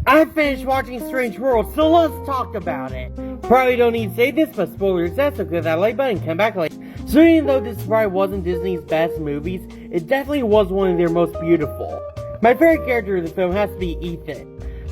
I finished watching Strange World, so let's talk about it. Probably don't need to say this, but spoilers, that's okay, that like button, come back later. So even though this probably wasn't Disney's best movies, it definitely was one of their most beautiful. My favorite character of the film has to be Ethan.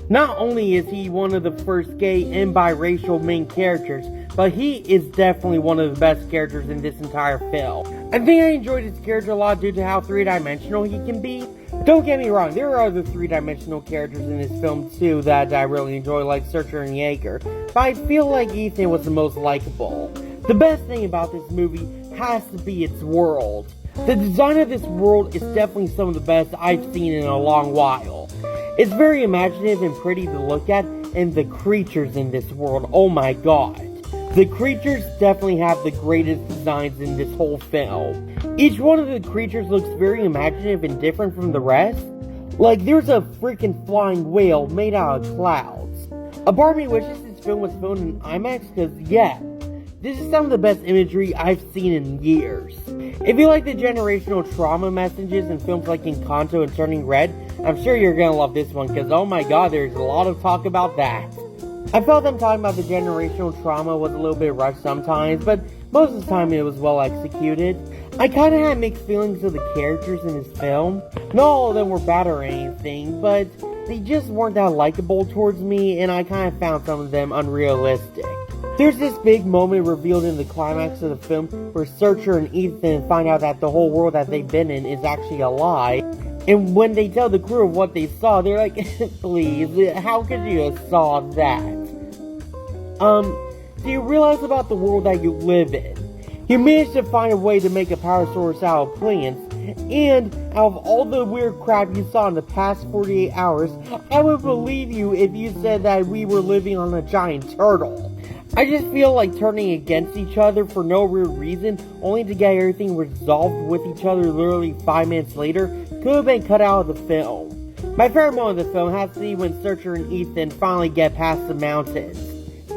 Not only is he one of the first gay and biracial main characters, but he is definitely one of the best characters in this entire film. I think I enjoyed his character a lot due to how three-dimensional he can be. Don't get me wrong, there are other three-dimensional characters in this film too that I really enjoy, like Searcher and Jaeger, but I feel like Ethan was the most likable. The best thing about this movie has to be its world. The design of this world is definitely some of the best I've seen in a long while. It's very imaginative and pretty to look at, and the creatures in this world, oh my god. The creatures definitely have the greatest designs in this whole film. Each one of the creatures looks very imaginative and different from the rest. Like, there's a freaking flying whale made out of clouds. A part of me wishes this film was filmed in IMAX, because yeah, this is some of the best imagery I've seen in years. If you like the generational trauma messages in films like Encanto and Turning Red, I'm sure you're gonna love this one, because oh my god, there's a lot of talk about that. I felt them talking about the generational trauma was a little bit rushed sometimes, but most of the time it was well executed. I kinda had mixed feelings of the characters in this film. Not all of them were bad or anything, but they just weren't that likable towards me, and I kinda found some of them unrealistic. There's this big moment revealed in the climax of the film where Searcher and Ethan find out that the whole world that they've been in is actually a lie. And when they tell the crew of what they saw, they're like, please, how could you have saw that? Do you realize about the world that you live in? You managed to find a way to make a power source out of plants, and out of all the weird crap you saw in the past 48 hours, I would believe you if you said that we were living on a giant turtle. I just feel like turning against each other for no real reason, only to get everything resolved with each other literally 5 minutes later, could have been cut out of the film. My favorite moment of the film has to be when Searcher and Ethan finally get past the mountains.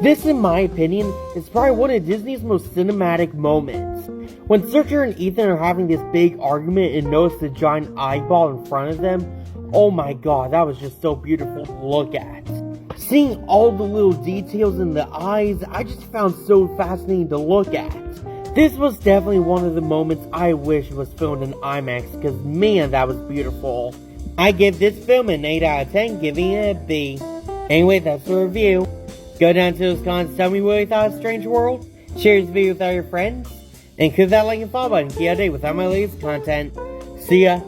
This, in my opinion, is probably one of Disney's most cinematic moments. When Searcher and Ethan are having this big argument and notice the giant eyeball in front of them, oh my god, that was just so beautiful to look at. Seeing all the little details in the eyes, I just found so fascinating to look at. This was definitely one of the moments I wish was filmed in IMAX, because man, that was beautiful. I give this film an 8 out of 10, giving it a B. Anyway, that's the review. Go down to those comments, tell me what you thought of Strange World, share this video with all your friends, and click that like and follow button to keep updated with all my latest content. See ya!